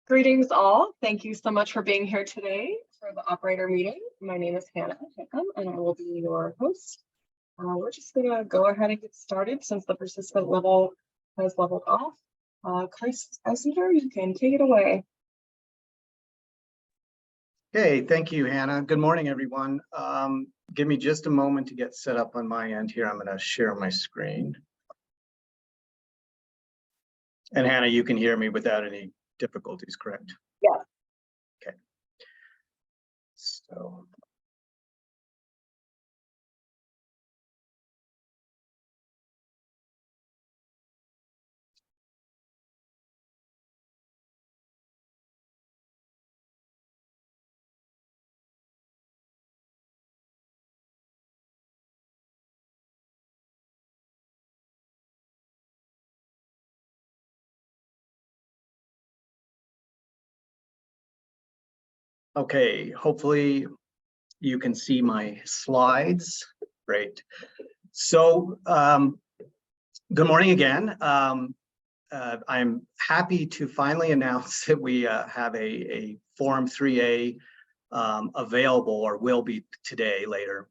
Greetings all. Thank you so much for being here today for the operator meeting. My name is Hannah Hickam and I will be your host. We're just going to go ahead and get started since the participant level has leveled off. Chris Eisinger, you can take it away. Okay, thank you, Hannah. Good morning, everyone. Give me just a moment to get set up on my end here. I'm going to share my screen. And Hannah, you can hear me without any difficulties, correct? Yeah. Okay. So. Okay, hopefully you can see my slides. Great. So, good morning again. I'm happy to finally announce that we have a Form 3A available, or will be today later.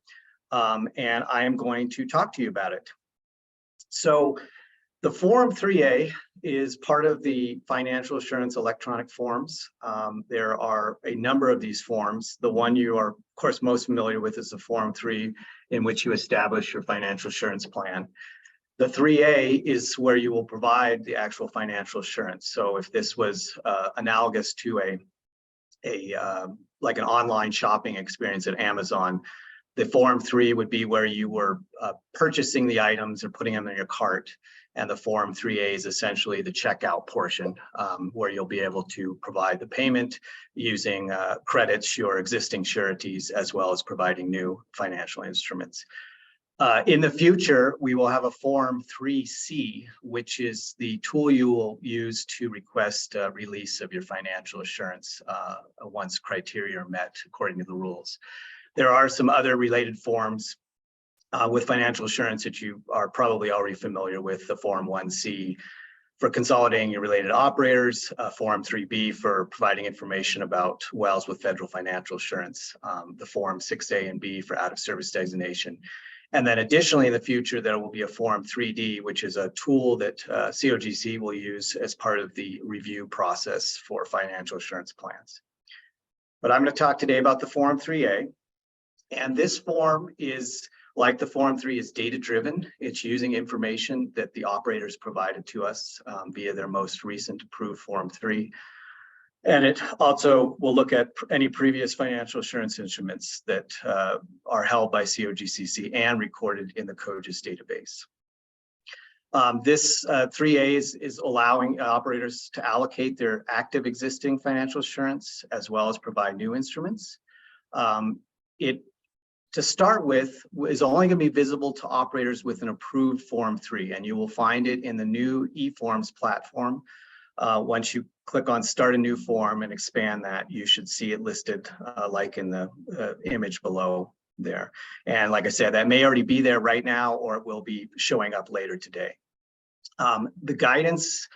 And I am going to talk to you about it. So the Form 3A is part of the financial assurance electronic forms. There are a number of these forms. The one you are, of course, most familiar with is the Form 3, in which you establish your financial assurance plan. The 3A is where you will provide the actual financial assurance. So if this was analogous to like an online shopping experience at Amazon, the Form 3 would be where you were purchasing the items or putting them in your cart. And the Form 3A is essentially the checkout portion, where you'll be able to provide the payment using credits, your existing sureties, as well as providing new financial instruments. In the future, we will have a Form 3C, which is the tool you will use to request release of your financial assurance once criteria are met according to the rules. There are some other related forms with financial assurance that you are probably already familiar with. The Form 1C for consolidating your related operators, Form 3B for providing information about wells with federal financial assurance, the Form 6A and B for out-of-service designation. And then additionally, in the future, there will be a Form 3D, which is a tool that COGCC will use as part of the review process for financial assurance plans. But I'm going to talk today about the Form 3A. And this form is, like the Form 3, is data-driven. It's using information that the operators provided to us via their most recent approved Form 3. And it also will look at any previous financial assurance instruments that are held by COGCC and recorded in the COGIS database. This 3A is allowing operators to allocate their active existing financial assurance as well as provide new instruments. To start with, is only going to be visible to operators with an approved Form 3, and you will find it in the new eForms platform. Once you click on Start a New Form and expand that, you should see it listed like in the image below there. And like I said, that may already be there right now, or it will be showing up later today. The guidance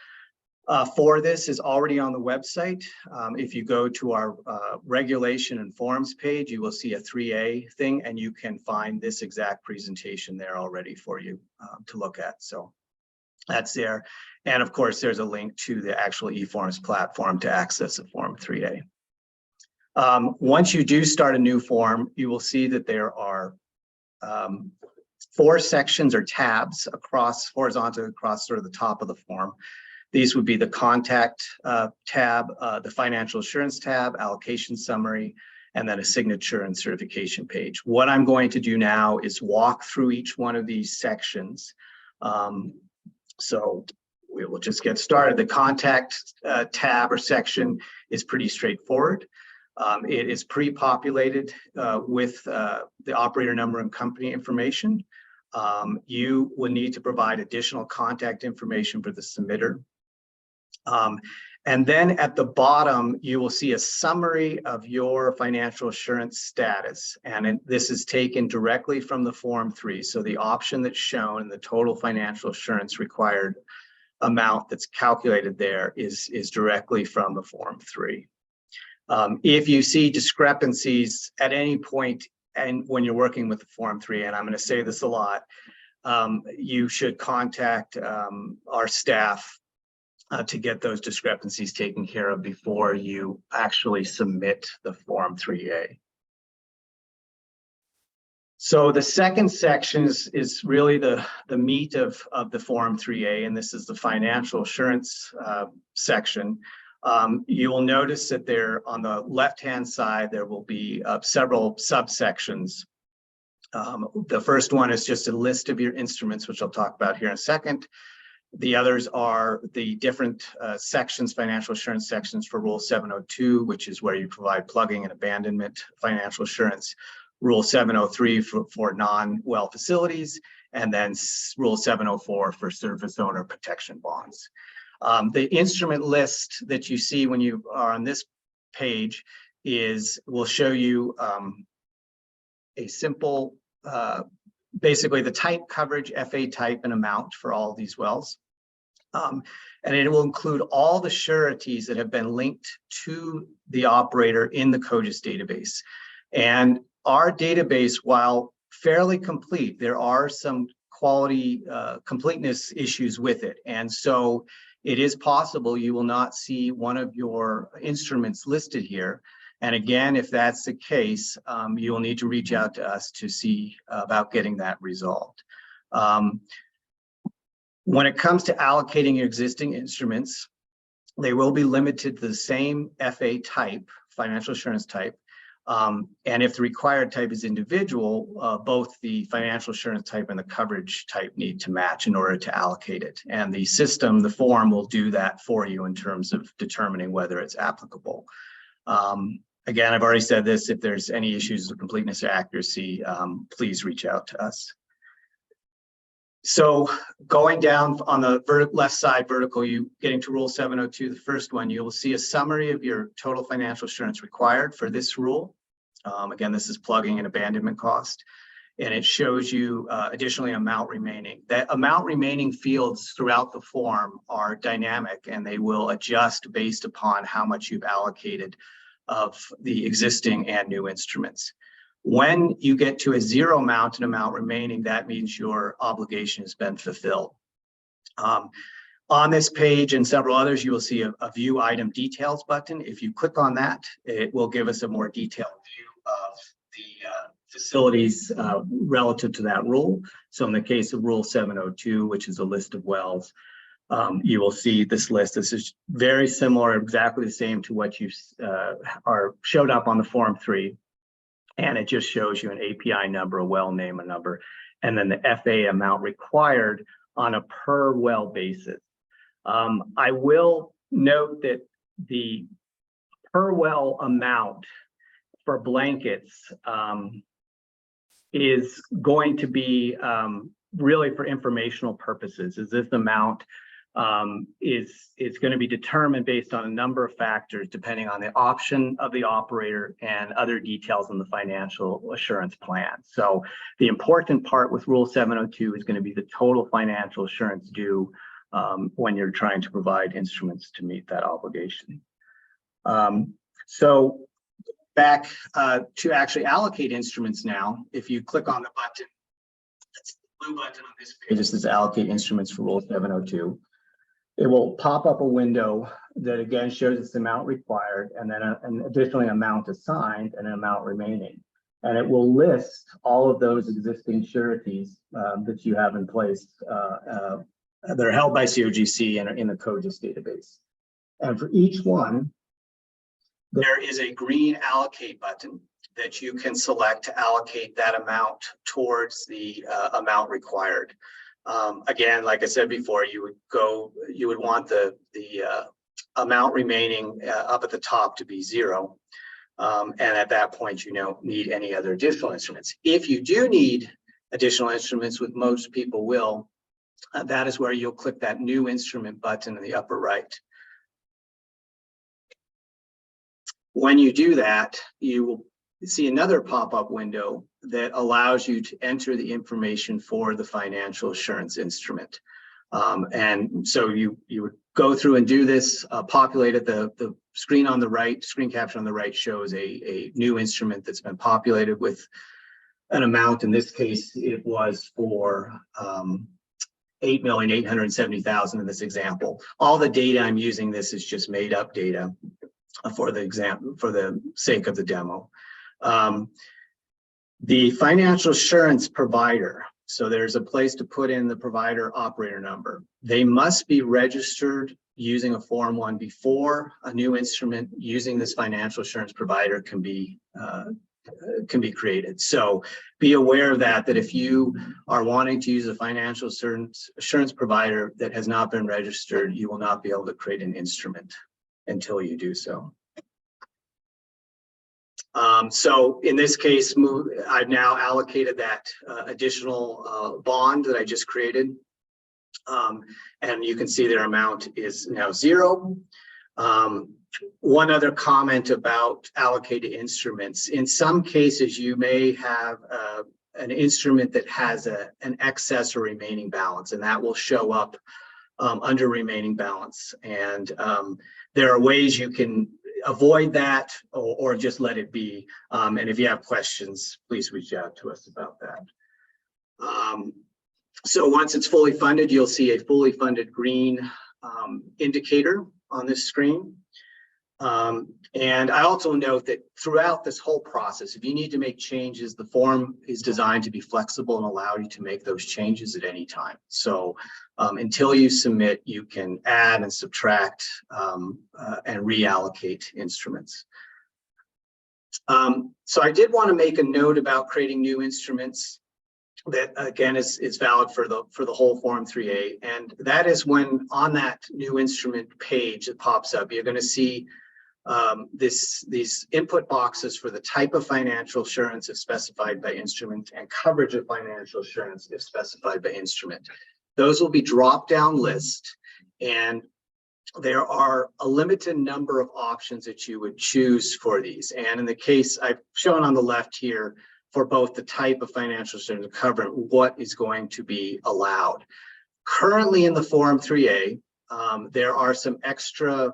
for this is already on the website. If you go to our regulation and forms page, you will see a 3A thing, and you can find this exact presentation there already for you to look at. So that's there. And of course, there's a link to the actual eForms platform to access the Form 3A. Once you do start a new form, you will see that there are 4 sections or tabs horizontally across sort of the top of the form. These would be the Contact tab, the Financial Assurance tab, Allocation Summary, and then a Signature and Certification page. What I'm going to do now is walk through each one of these sections. So we will just get started. The Contact tab or section is pretty straightforward. It is pre-populated with the operator number and company information. You will need to provide additional contact information for the submitter. And then at the bottom, you will see a summary of your financial assurance status. And this is taken directly from the Form 3. So the option that's shown, the total financial assurance required amount that's calculated there is directly from the Form 3. If you see discrepancies at any point and when you're working with the Form 3, and I'm going to say this a lot, you should contact our staff to get those discrepancies taken care of before you actually submit the Form 3A. So the second section is really the meat of the Form 3A, and this is the financial assurance section. You will notice that there on the left-hand side, there will be several subsections. The first one is just a list of your instruments, which I'll talk about here in a second. The others are the different sections, financial assurance sections for Rule 702, which is where you provide plugging and abandonment financial assurance. Rule 703 for non-well facilities, and then Rule 704 for surface owner protection bonds. The instrument list that you see when you are on this page will show you a simple, basically the type, coverage, FA type, and amount for all of these wells. And it will include all the sureties that have been linked to the operator in the COGCC database. And our database, while fairly complete, there are some quality completeness issues with it. And so it is possible you will not see one of your instruments listed here. And again, if that's the case, you will need to reach out to us to see about getting that resolved. When it comes to allocating your existing instruments, they will be limited to the same FA type, financial assurance type. And if the required type is individual, both the financial assurance type and the coverage type need to match in order to allocate it. And the system, the form, will do that for you in terms of determining whether it's applicable. Again, I've already said this, if there's any issues with completeness or accuracy, please reach out to us. So going down on the left side vertical, you getting to Rule 702, the first one, you will see a summary of your total financial assurance required for this rule. Again, this is plugging and abandonment cost. And it shows you additionally amount remaining. That amount remaining fields throughout the form are dynamic, and they will adjust based upon how much you've allocated of the existing and new instruments. When you get to a zero amount and amount remaining, that means your obligation has been fulfilled. On this page and several others, you will see a View Item Details button. If you click on that, it will give us a more detailed view of the facilities relative to that rule. So in the case of Rule 702, which is a list of wells, you will see this list. This is very similar, exactly the same to what you showed up on the Form 3. And it just shows you an API number, a well name, a number, and then the FA amount required on a per well basis. I will note that the per well amount for blankets is going to be really for informational purposes. Is this amount is going to be determined based on a number of factors depending on the option of the operator and other details in the financial assurance plan. So the important part with Rule 702 is going to be the total financial assurance due when you're trying to provide instruments to meet that obligation. So back to actually allocate instruments now, if you click on the button, that's the blue button on this page. This is Allocate Instruments for Rule 702. It will pop up a window that again shows its amount required and then an additionally amount assigned and an amount remaining. And it will list all of those existing sureties that you have in place that are held by COGCC and are in the COGCC database. And for each one, there is a green allocate button that you can select to allocate that amount towards the amount required. Again, like I said before, you would want the amount remaining up at the top to be zero. And at that point, you don't need any other additional instruments. If you do need additional instruments, which most people will, that is where you'll click that new instrument button in the upper right. When you do that, you will see another pop-up window that allows you to enter the information for the financial assurance instrument. And so you would go through and do this, populate it. The screen on the right, screen capture on the right shows a new instrument that's been populated with an amount. In this case, it was for 8,870,000 in this example. All the data I'm using this is just made up data for the sake of the demo. The financial assurance provider, so there's a place to put in the provider operator number. They must be registered using a Form 1 before a new instrument using this financial assurance provider can be created. So be aware of that if you are wanting to use a financial assurance provider that has not been registered, you will not be able to create an instrument until you do so. So in this case, I've now allocated that additional bond that I just created. And you can see their amount is now 0. One other comment about allocated instruments. In some cases, you may have an instrument that has an excess or remaining balance, and that will show up under remaining balance. And there are ways you can avoid that or just let it be. And if you have questions, please reach out to us about that. So once it's fully funded, you'll see a fully funded green indicator on this screen. And I also note that throughout this whole process, if you need to make changes, the form is designed to be flexible and allow you to make those changes at any time. So until you submit, you can add and subtract and reallocate instruments. So I did want to make a note about creating new instruments that again is valid for the whole Form 3A, and that is when on that new instrument page that pops up, you're going to see these input boxes for the type of financial assurance if specified by instrument and coverage of financial assurance if specified by instrument. Those will be drop-down list, and there are a limited number of options that you would choose for these. And in the case I've shown on the left here, for both the type of financial assurance and coverage, what is going to be allowed. Currently in the Form 3A, there are some extra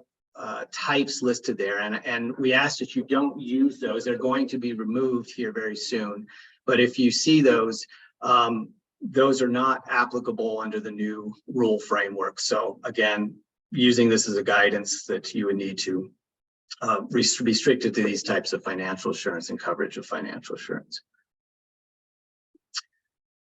types listed there, and we ask that you don't use those. They're going to be removed here very soon. But if you see those are not applicable under the new rule framework. So again, using this as a guidance that you would need to be restricted to these types of financial assurance and coverage of financial assurance.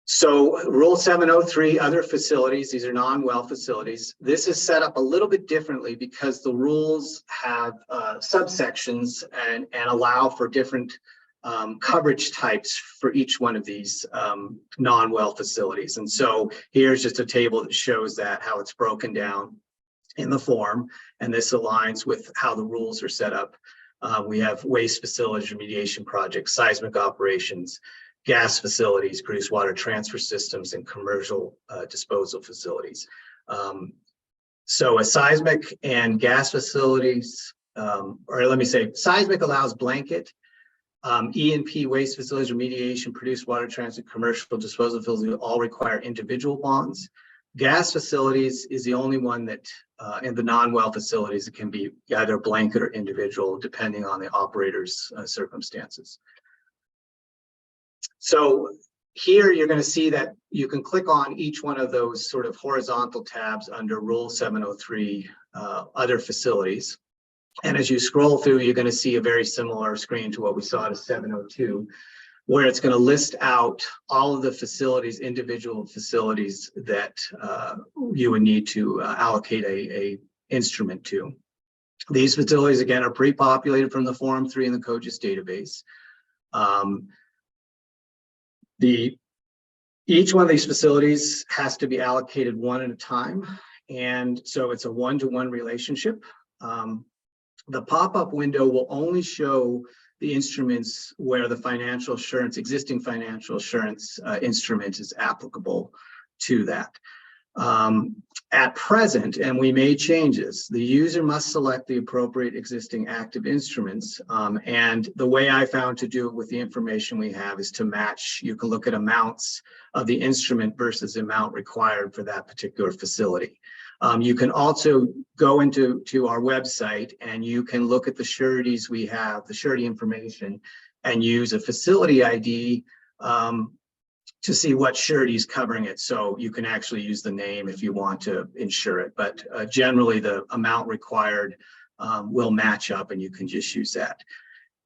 So Rule 703, other facilities, these are non-well facilities. This is set up a little bit differently because the rules have subsections and allow for different coverage types for each one of these non-well facilities. And so here's just a table that shows that, how it's broken down in the form, and this aligns with how the rules are set up. We have waste facilities, remediation projects, seismic operations, gas facilities, produced water transfer systems, and commercial disposal facilities. So a seismic and gas facilities, or let me say, seismic allows blanket. E&P waste facilities, remediation, produced water transfer, commercial disposal facilities all require individual bonds. Gas facilities is the only one that in the non-well facilities, it can be either blanket or individual depending on the operator's circumstances. So here you're going to see that you can click on each one of those sort of horizontal tabs under Rule 703, other facilities. And as you scroll through, you're going to see a very similar screen to what we saw at 702, where it's going to list out all of the facilities, individual facilities that you would need to allocate a instrument to. These facilities, again, are pre-populated from the Form 3 in the COGCC database. Each one of these facilities has to be allocated one at a time, and so it's a one-to-one relationship. The pop-up window will only show the instruments where the financial assurance, existing financial assurance instrument is applicable to that. At present, and we made changes, the user must select the appropriate existing active instruments. And the way I found to do it with the information we have is to match. You can look at amounts of the instrument versus the amount required for that particular facility. You can also go into our website and you can look at the sureties we have, the surety information, and use a facility ID to see what surety is covering it. So you can actually use the name if you want to insure it. But generally, the amount required will match up and you can just use that.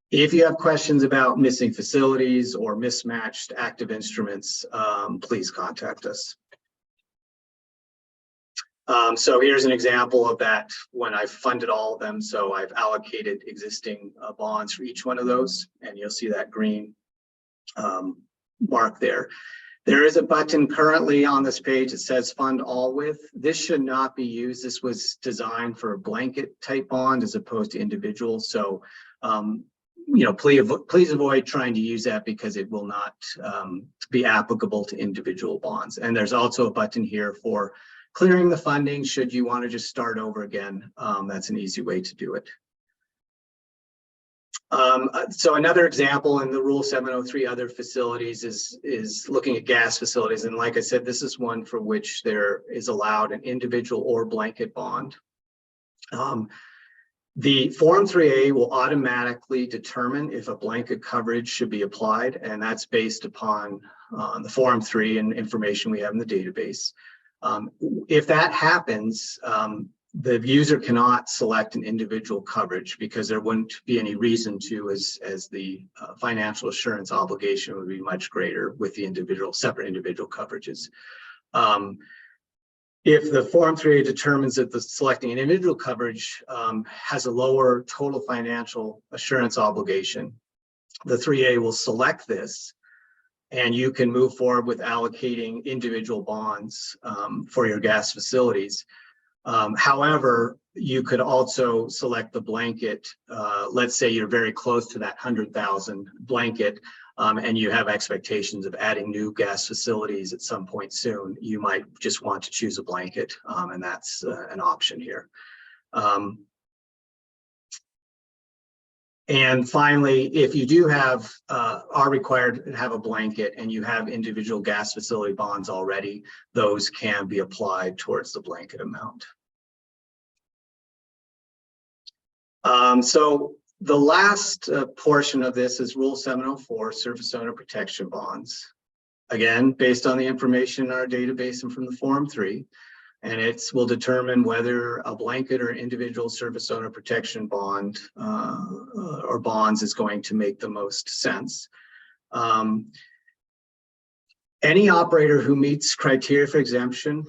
If you have questions about missing facilities or mismatched active instruments, please contact us. So here's an example of that when I've funded all of them. So I've allocated existing bonds for each one of those, and you'll see that green mark there. There is a button currently on this page that says fund all with. This should not be used. This was designed for a blanket type bond as opposed to individual. So, you know, please avoid trying to use that because it will not be applicable to individual bonds. And there's also a button here for clearing the funding should you want to just start over again. That's an easy way to do it. So another example in the Rule 703 other facilities is looking at gas facilities. And like I said, this is one for which there is allowed an individual or blanket bond. The Form 3A will automatically determine if a blanket coverage should be applied, and that's based upon the Form 3 and information we have in the database. If that happens, the user cannot select an individual coverage because there wouldn't be any reason to, as the financial assurance obligation would be much greater with the separate individual coverages. If the Form 3A determines that the selecting an individual coverage has a lower total financial assurance obligation, the 3A will select this, and you can move forward with allocating individual bonds for your gas facilities. However, you could also select the blanket. Let's say you're very close to that 100,000 blanket, and you have expectations of adding new gas facilities at some point soon. You might just want to choose a blanket, and that's an option here. And finally, if you do have, are required to have a blanket and you have individual gas facility bonds already, those can be applied towards the blanket amount. So the last portion of this is Rule 704, Surface Owner Protection Bonds. Again, based on the information in our database and from the Form 3. And it will determine whether a blanket or individual surface owner protection bond or bonds is going to make the most sense. Any operator who meets criteria for exemption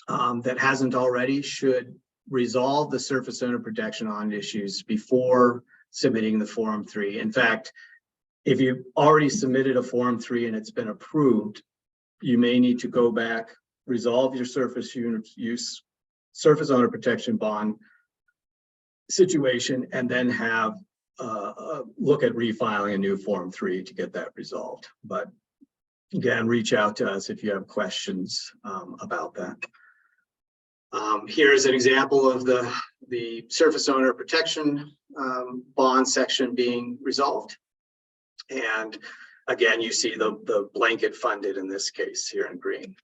that hasn't already should resolve the surface owner protection on issues before submitting the Form 3. In fact, if you've already submitted a Form 3 and it's been approved, you may need to go back, resolve your surface owner protection bond situation, and then have look at refiling a new Form 3 to get that resolved. But again, reach out to us if you have questions about that. Here's an example of the surface owner protection bond section being resolved. And again, you see the blanket funded in this case here in green.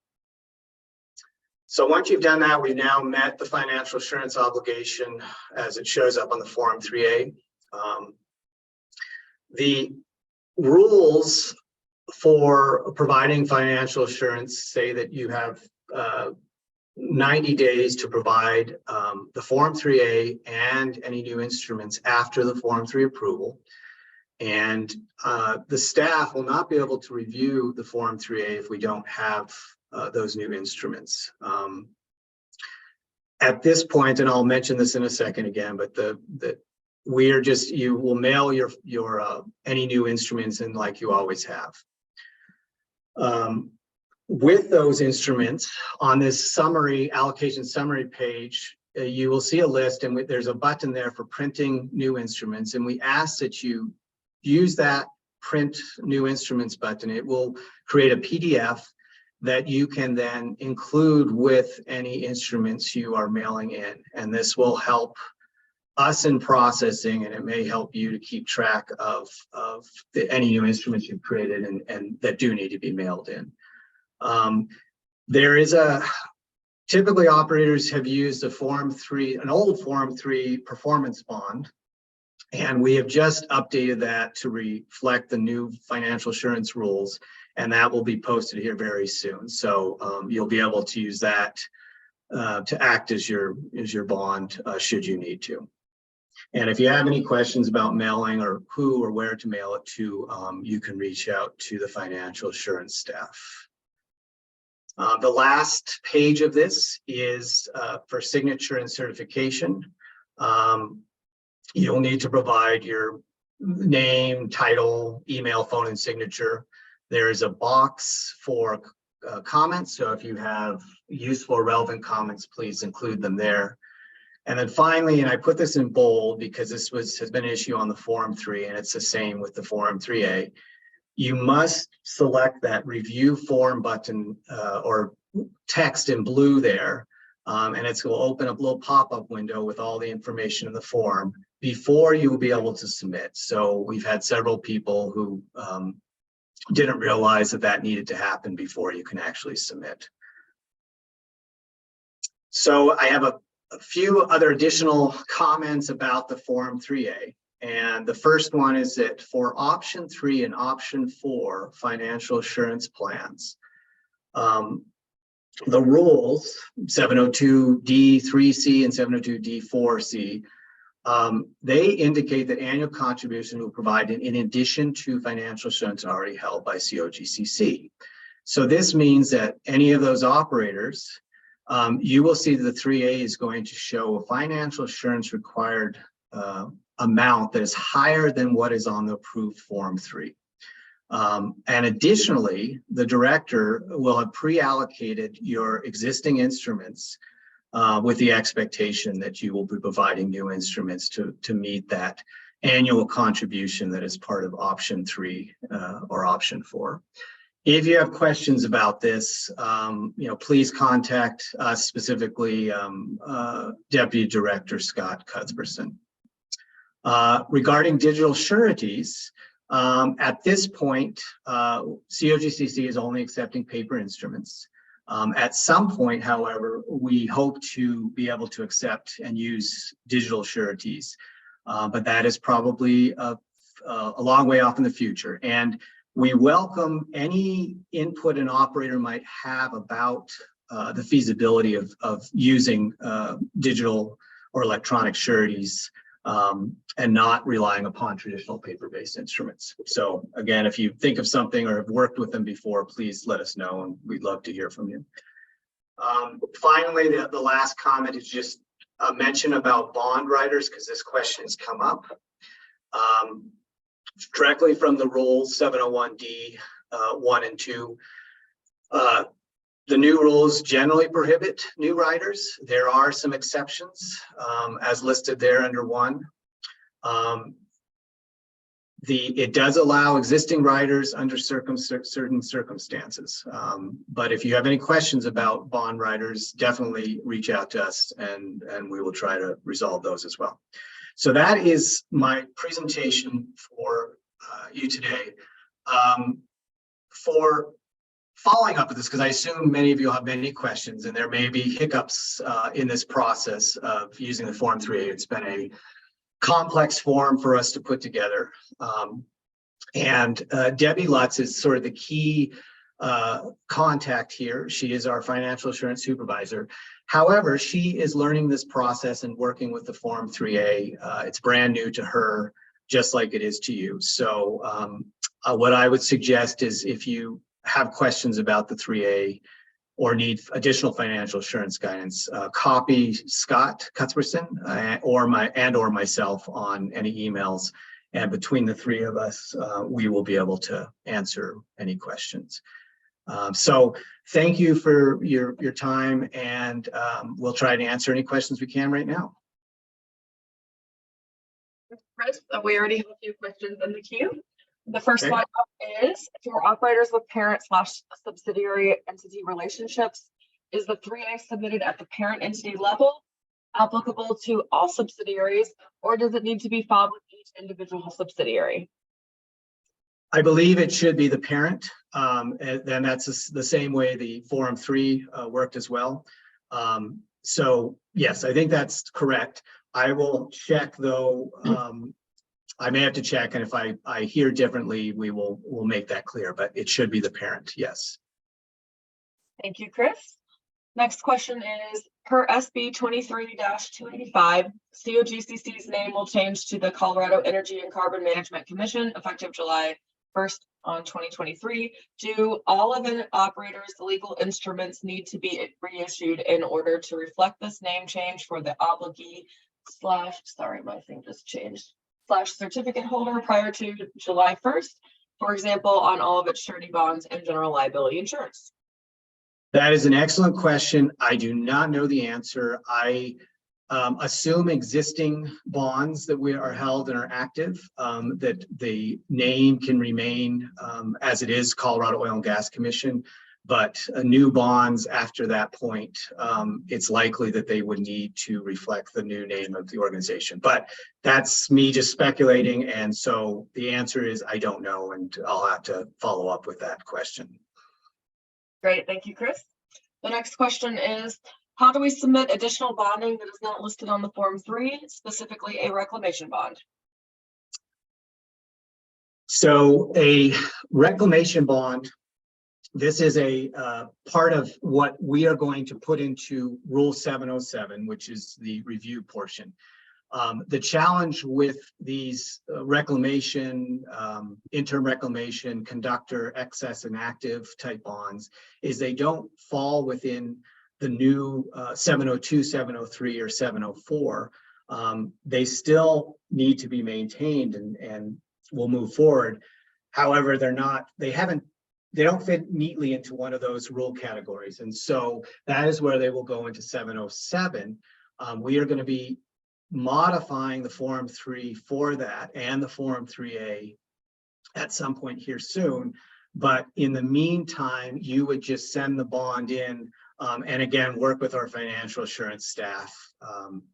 So once you've done that, we've now met the financial assurance obligation as it shows up on the Form 3A. The rules for providing financial assurance say that you have 90 days to provide the Form 3A and any new instruments after the Form 3 approval. And the staff will not be able to review the Form 3A if we don't have those new instruments. At this point, and I'll mention this in a second again, but we are just, you will mail your any new instruments in like you always have. With those instruments on this summary, allocation summary page, you will see a list, and there's a button there for printing new instruments, and we ask that you use that print new instruments button. It will create a PDF that you can then include with any instruments you are mailing in. And this will help us in processing, and it may help you to keep track of any new instruments you've created and that do need to be mailed in. There is typically operators have used an old Form 3 performance bond, and we have just updated that to reflect the new financial assurance rules, and that will be posted here very soon. So you'll be able to use that to act as your bond should you need to. And if you have any questions about mailing or who or where to mail it to, you can reach out to the financial assurance staff. The last page of this is for signature and certification. You'll need to provide your name, title, email, phone, and signature. There is a box for comments. So if you have useful or relevant comments, please include them there. And then finally, and I put this in bold because this has been an issue on the Form 3, and it's the same with the Form 3A. You must select that review form button or text in blue there, and it's going to open up a little pop-up window with all the information in the form before you will be able to submit. So we've had several people who didn't realize that needed to happen before you can actually submit. So I have a few other additional comments about the Form 3A. And the first one is that for option 3 and option 4 financial assurance plans, the rules 702D3C and 702D4C, they indicate that annual contribution will provide in addition to financial assurance already held by COGCC. So this means that any of those operators, you will see that the 3A is going to show a financial assurance required amount that is higher than what is on the approved Form 3. And additionally, the director will have pre-allocated your existing instruments with the expectation that you will be providing new instruments to meet that annual contribution that is part of option 3 or option 4. If you have questions about this, please contact us, specifically Deputy Director Scott Cuthbertson. Regarding digital sureties, at this point, COGCC is only accepting paper instruments. At some point, however, we hope to be able to accept and use digital sureties, but that is probably a long way off in the future. And we welcome any input an operator might have about the feasibility of using digital or electronic sureties and not relying upon traditional paper-based instruments. So again, if you think of something or have worked with them before, please let us know, and we'd love to hear from you. Finally, the last comment is just a mention about bond writers, because this question has come up. Directly from the rules 701D 1 and 2, the new rules generally prohibit new writers. There are some exceptions as listed there under 1. It does allow existing writers under certain circumstances. But if you have any questions about bond writers, definitely reach out to us and we will try to resolve those as well. So that is my presentation for you today. For following up with this, because I assume many of you have many questions and there may be hiccups in this process of using the Form 3A. It's been a complex form for us to put together. Debbie Lutz is sort of the key contact here. She is our financial assurance supervisor. However, she is learning this process and working with the Form 3A. It's brand new to her, just like it is to you. So what I would suggest is if you have questions about the 3A or need additional financial assurance guidance, copy Scott Cuthbertson or myself on any emails. And between the 3 of us, we will be able to answer any questions. So thank you for your time, and we'll try to answer any questions we can right now. Chris, we already have a few questions in the queue. The first Okay. one up is for operators with parent/subsidiary entity relationships. Is the 3A submitted at the parent entity level applicable to all subsidiaries, or does it need to be filed with each individual subsidiary? I believe it should be the parent, and then that's the same way the Form 3 worked as well. So yes, I think that's correct. I will check though. I may have to check, and if I hear differently, we'll make that clear. But it should be the parent. Yes. Thank you, Chris. Next question is, per SB 23-285, COGCC's name will change to the Colorado Energy and Carbon Management Commission effective July 1st on 2023. Do all of the operators' legal instruments need to be reissued in order to reflect this name change for the obligee sorry, my thing just changed, /certificate holder prior to July 1st, for example, on all of its surety bonds and general liability insurance? That is an excellent question. I do not know the answer. I assume existing bonds that we are held and are active, that the name can remain as it is, Colorado Oil and Gas Commission, but new bonds after that point, it's likely that they would need to reflect the new name of the organization. But that's me just speculating, and so the answer is I don't know, and I'll have to follow up with that question. Great, thank you, Chris. The next question is, how do we submit additional bonding that is not listed on the Form 3, specifically a reclamation bond? So a reclamation bond, this is a part of what we are going to put into Rule 707, which is the review portion. The challenge with these reclamation, interim reclamation, conductor, excess and active type bonds is they don't fall within the new 702, 703, or 704. They still need to be maintained and will move forward. However, they don't fit neatly into one of those rule categories. And so that is where they will go into 707. We are going to be modifying the Form 3 for that and the Form 3A at some point here soon. But in the meantime, you would just send the bond in and again, work with our financial assurance staff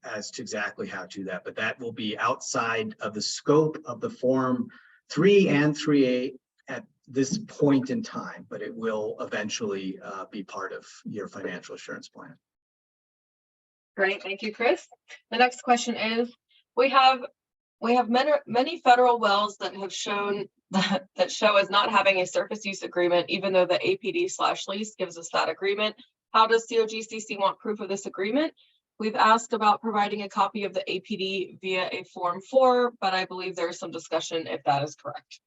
as to exactly how to do that. But that will be outside of the scope of the Form 3 and 3A at this point in time, but it will eventually be part of your financial assurance plan. Great, thank you, Chris. The next question is, we have many federal wells that have shown that show as not having a surface use agreement, even though the APD/lease gives us that agreement. How does COGCC want proof of this agreement? We've asked about providing a copy of the APD via a Form 4, but I believe there's some discussion if that is correct.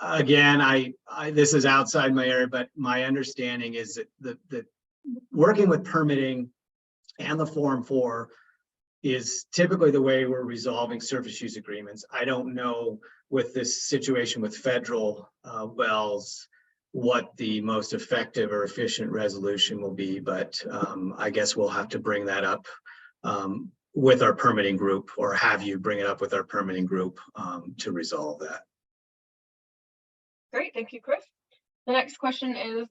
Again, this is outside my area, but my understanding is that the working with permitting and the Form 4 is typically the way we're resolving surface use agreements. I don't know with this situation with federal wells what the most effective or efficient resolution will be, but I guess we'll have to bring that up with our permitting group, or have you bring it up with our permitting group to resolve that. Great, thank you, Chris. The next question is,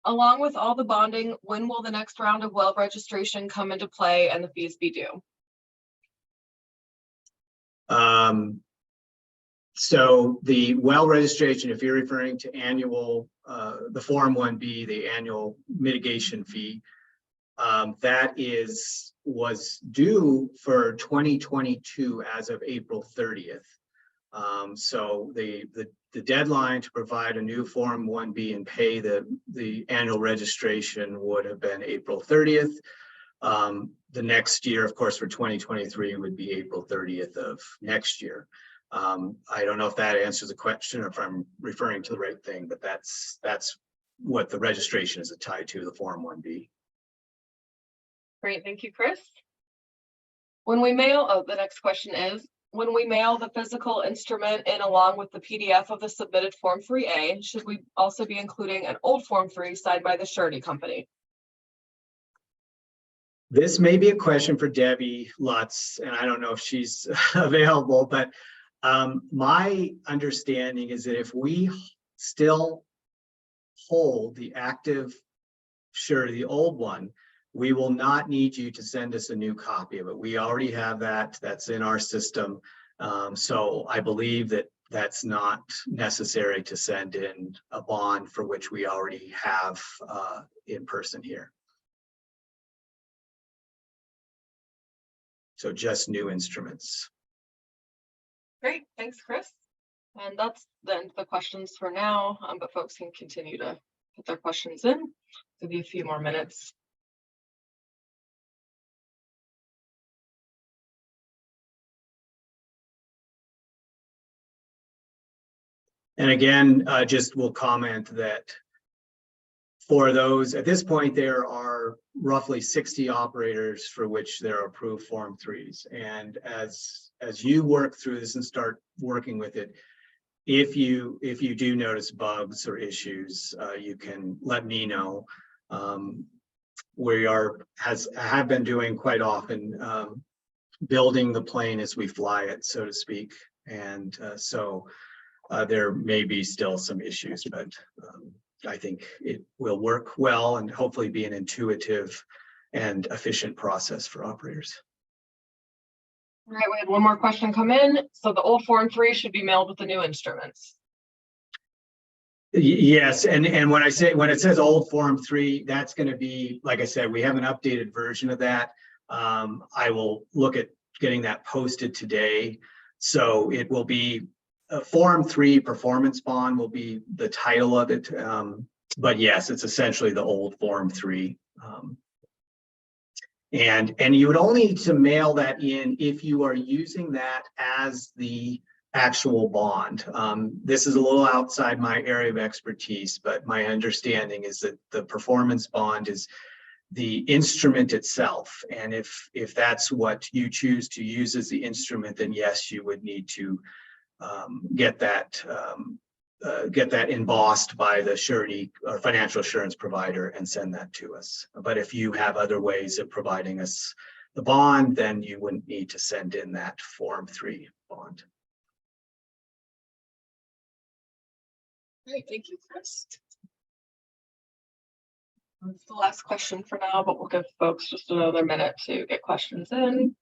along with all the bonding, when will the next round of well registration come into play and the fees be due? So the well registration, if you're referring to annual, the Form 1B, the annual mitigation fee, that was due for 2022 as of April 30th. So the deadline to provide a new Form 1B and pay the annual registration would have been April 30th. The next year, of course, for 2023 would be April 30th of next year. I don't know if that answers the question or if I'm referring to the right thing, but that's what the registration is tied to, the Form 1B. Great, thank you, Chris. When we mail, the next question is, when we mail the physical instrument in along with the PDF of the submitted Form 3A, should we also be including an old Form 3 signed by the surety company? This may be a question for Debbie Lutz, and I don't know if she's available, but My understanding is that if we still hold the active surety, the old one, we will not need you to send us a new copy of it. We already have that. That's in our system. So I believe that that's not necessary to send in a bond for which we already have in person here. So just new instruments. Great, thanks, Chris. And that's the end of the questions for now, but folks can continue to put their questions in. Give you a few more minutes. And again, just will comment that for those, at this point, there are roughly 60 operators for which there are approved Form 3s. And as you work through this and start working with it, if you do notice bugs or issues, you can let me know. We have been doing quite often, building the plane as we fly it, so to speak. And so there may be still some issues, but I think it will work well and hopefully be an intuitive and efficient process for operators. All right, we had one more question come in. So the old Form 3 should be mailed with the new instruments. Yes, and when it says old Form 3, that's going to be, like I said, we have an updated version of that. I will look at getting that posted today. So it will be Form 3 performance bond will be the title of it. But yes, it's essentially the old Form 3. And you would only need to mail that in if you are using that as the actual bond. This is a little outside my area of expertise, but my understanding is that the performance bond is the instrument itself. And if that's what you choose to use as the instrument, then yes, you would need to get that embossed by the surety or financial assurance provider and send that to us. But if you have other ways of providing us the bond, then you wouldn't need to send in that Form 3 bond. Great, thank you, Chris. That's the last question for now, but we'll give folks just another minute to get questions in.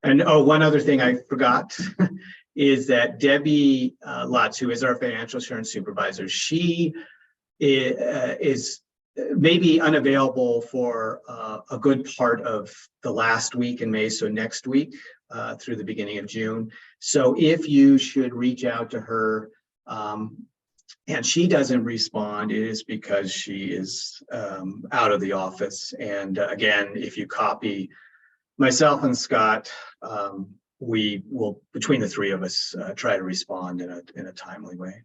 And oh, one other thing I forgot is that Debbie Lutz, who is our financial assurance supervisor, she is maybe unavailable for a good part of the last week in May, so next week through the beginning of June. So if you should reach out to her and she doesn't respond, it is because she is out of the office. And again, if you copy myself and Scott, we will, between the three of us, try to respond in a timely way.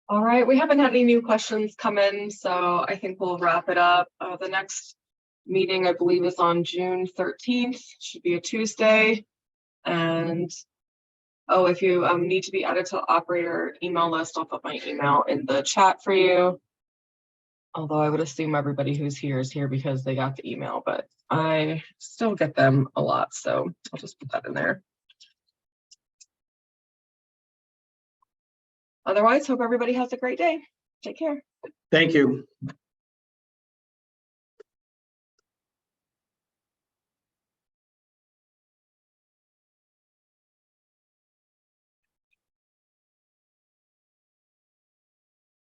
All right, we haven't had any new questions come in, so I think we'll wrap it up. The next meeting, I believe, is on June 13th, should be a Tuesday. And oh, if you need to be added to the operator email list, I'll put my email in the chat for you. Although I would assume everybody who's here is here because they got the email, but I still get them a lot, so I'll just put that in there. Otherwise, hope everybody has a great day. Take care. Thank you.